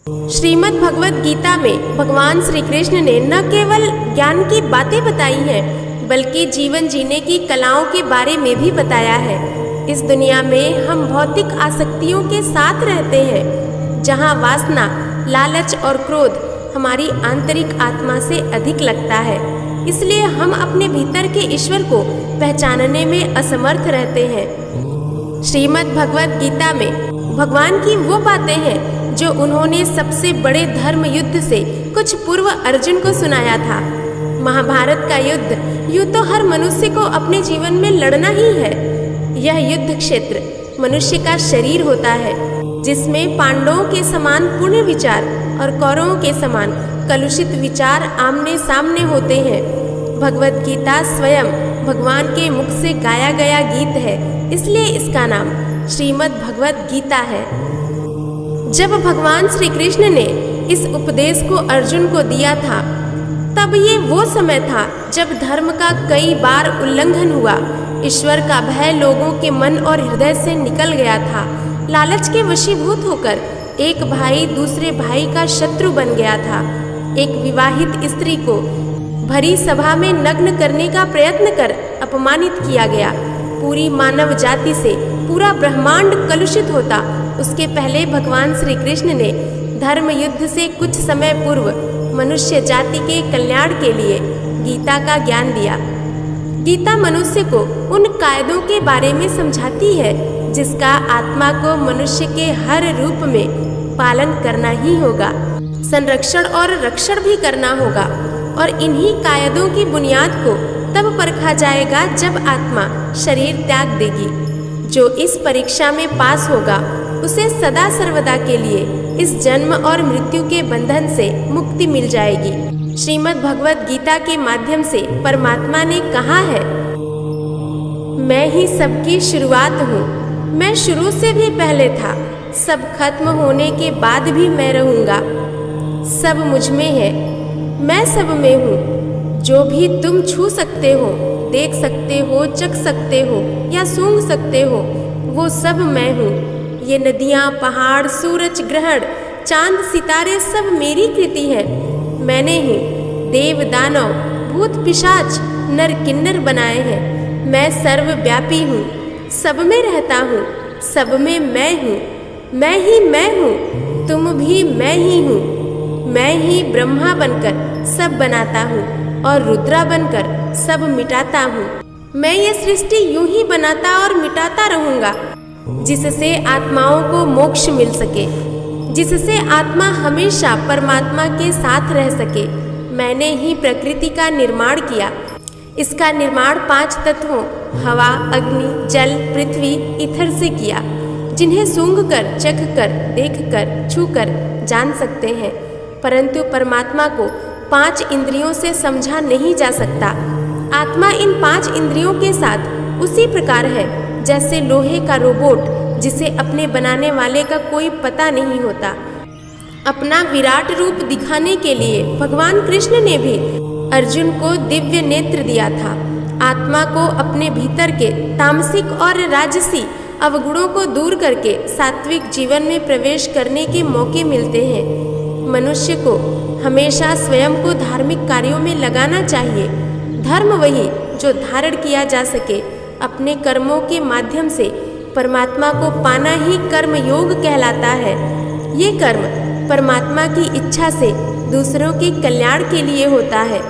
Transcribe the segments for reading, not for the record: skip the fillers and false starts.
श्रीमद् भगवत गीता में भगवान श्री कृष्ण ने न केवल ज्ञान की बातें बताई हैं, बल्कि जीवन जीने की कलाओं के बारे में भी बताया है। इस दुनिया में हम भौतिक आसक्तियों के साथ रहते हैं, जहाँ वासना, लालच और क्रोध हमारी आंतरिक आत्मा से अधिक लगता है। इसलिए हम अपने भीतर के ईश्वर को पहचानने में असमर्थ रहते हैं। श्रीमद् भगवत गीता में भगवान की वो बातें हैं जो उन्होंने सबसे बड़े धर्म युद्ध से कुछ पूर्व अर्जुन को सुनाया था। महाभारत का युद्ध यूँ तो हर मनुष्य को अपने जीवन में लड़ना ही है। यह युद्ध क्षेत्र मनुष्य का शरीर होता है, जिसमें पांडवों के समान पुण्य विचार और कौरवों के समान कलुषित विचार आमने सामने होते हैं। भगवत गीता स्वयं भगवान के मुख से गाया गया गीत है, इसलिए इसका नाम श्रीमद् भगवत गीता है। जब भगवान श्री कृष्ण ने इस उपदेश को अर्जुन को दिया था, तब ये वो समय था जब धर्म का कई बार उल्लंघन हुआ। ईश्वर का भय लोगों के मन और हृदय से निकल गया था। लालच के वशीभूत होकर एक भाई दूसरे भाई का शत्रु बन गया था। एक विवाहित स्त्री को भरी सभा में नग्न करने का प्रयत्न कर अपमानित किया गया। पूरी मानव जाति से पूरा ब्रह्मांड कलुषित होता उसके पहले भगवान श्री कृष्ण ने धर्म युद्ध से कुछ समय पूर्व मनुष्य जाति के कल्याण के लिए गीता का ज्ञान दिया। गीता मनुष्य को उन कायदों के बारे में समझाती है जिसका आत्मा को मनुष्य के हर रूप में पालन करना ही होगा, संरक्षण और रक्षण भी करना होगा। और इन्हीं कायदों की बुनियाद को तब परखा जाएगा जब आत्मा शरीर त्याग देगी। जो इस परीक्षा में पास होगा उसे सदा सर्वदा के लिए इस जन्म और मृत्यु के बंधन से मुक्ति मिल जाएगी। श्रीमद् भगवत गीता के माध्यम से परमात्मा ने कहा है, मैं ही सबकी शुरुआत हूँ, मैं शुरू से भी पहले था, सब खत्म होने के बाद भी मैं रहूँगा। सब मुझ में है, मैं सब में हूँ। जो भी तुम छू सकते हो, देख सकते हो, चख सकते हो या सूंघ सकते हो, वो सब मैं हूँ। ये नदियाँ, पहाड़, सूरज, ग्रहण, चांद, सितारे सब मेरी कृति है। मैंने ही देव, दानव, भूत, पिशाच, नर, किन्नर बनाए हैं। मैं सर्वव्यापी हूँ, सब में रहता हूँ, सब में मैं हूँ। मैं ही मैं हूँ, तुम भी मैं ही हूँ। मैं ही ब्रह्मा बनकर सब बनाता हूँ और रुद्रा बनकर सब मिटाता हूँ। मैं ये सृष्टि यूं ही बनाता और मिटाता रहूँगा, जिससे आत्माओं को मोक्ष मिल सके, जिससे आत्मा हमेशा परमात्मा के साथ रह सके। मैंने ही प्रकृति का निर्माण किया। इसका निर्माण 5 तत्वों हवा, अग्नि, जल, पृथ्वी, ईथर से किया, जिन्हें सूंघकर, चखकर, देखकर, छूकर जान सकते हैं। परंतु परमात्मा को 5 इंद्रियों से समझा नहीं जा सकता। आत्मा इन 5 इंद्रियों के साथ उसी प्रकार है जैसे लोहे का रोबोट, जिसे अपने बनाने वाले का कोई पता नहीं होता। अपना विराट रूप दिखाने के लिए भगवान कृष्ण ने भी अर्जुन को दिव्य नेत्र दिया था। आत्मा को अपने भीतर के तामसिक और राजसी अवगुणों को दूर करके सात्विक जीवन में प्रवेश करने के मौके मिलते हैं। मनुष्य को हमेशा स्वयं को धार्मिक कार्यों में लगाना चाहिए। धर्म वही जो धारण किया जा सके। अपने कर्मों के माध्यम से परमात्मा को पाना ही कर्म योग कहलाता है। ये कर्म परमात्मा की इच्छा से दूसरों के कल्याण के लिए होता है।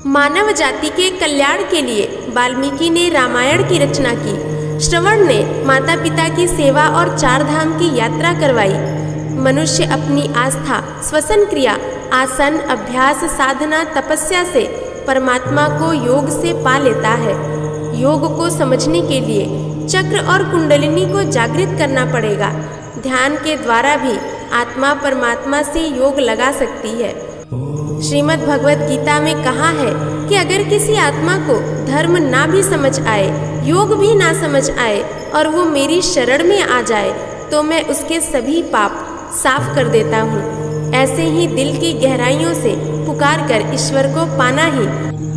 मानव जाति के कल्याण के लिए वाल्मीकि ने रामायण की रचना की। श्रवण ने माता पिता की सेवा और 4 धाम की यात्रा करवाई। मनुष्य अपनी आस्था, श्वसन क्रिया, आसन, अभ्यास, साधना, तपस्या से परमात्मा को योग से पा लेता है। योग को समझने के लिए चक्र और कुंडलिनी को जागृत करना पड़ेगा। ध्यान के द्वारा भी आत्मा परमात्मा से योग लगा सकती है। श्रीमद् भगवत गीता में कहा है कि अगर किसी आत्मा को धर्म ना भी समझ आए, योग भी ना समझ आए और वो मेरी शरण में आ जाए, तो मैं उसके सभी पाप साफ कर देता हूँ। ऐसे ही दिल की गहराइयों से पुकार कर ईश्वर को पाना ही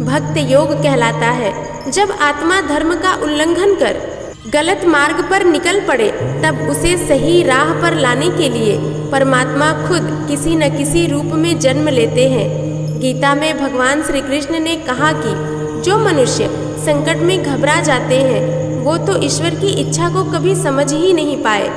भक्त योग कहलाता है। जब आत्मा धर्म का उल्लंघन कर गलत मार्ग पर निकल पड़े तब उसे सही राह पर लाने के लिए परमात्मा खुद किसी न किसी रूप में जन्म लेते हैं। गीता में भगवान श्री कृष्ण ने कहा कि जो मनुष्य संकट में घबरा जाते हैं वो तो ईश्वर की इच्छा को कभी समझ ही नहीं पाए।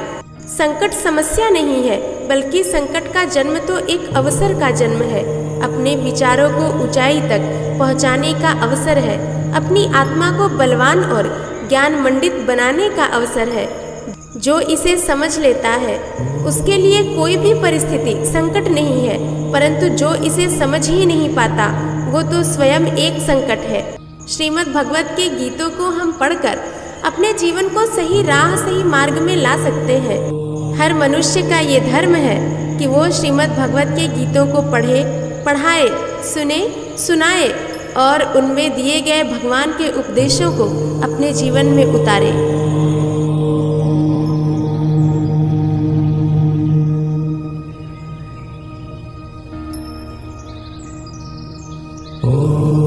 संकट समस्या नहीं है, बल्कि संकट का जन्म तो एक अवसर का जन्म है। अपने विचारों को ऊंचाई तक पहुंचाने का अवसर है। अपनी आत्मा को बलवान और ज्ञान मंडित बनाने का अवसर है। जो इसे समझ लेता है उसके लिए कोई भी परिस्थिति संकट नहीं है, परंतु जो इसे समझ ही नहीं पाता वो तो स्वयं एक संकट है। श्रीमद् भगवत के गीतों को हम पढ़कर अपने जीवन को सही राह सही मार्ग में ला सकते हैं। हर मनुष्य का ये धर्म है कि वो श्रीमद् भगवत के गीतों को पढ़े, पढ़ाए, सुने, सुनाए और उनमें दिए गए भगवान के उपदेशों को अपने जीवन में उतारे। Oh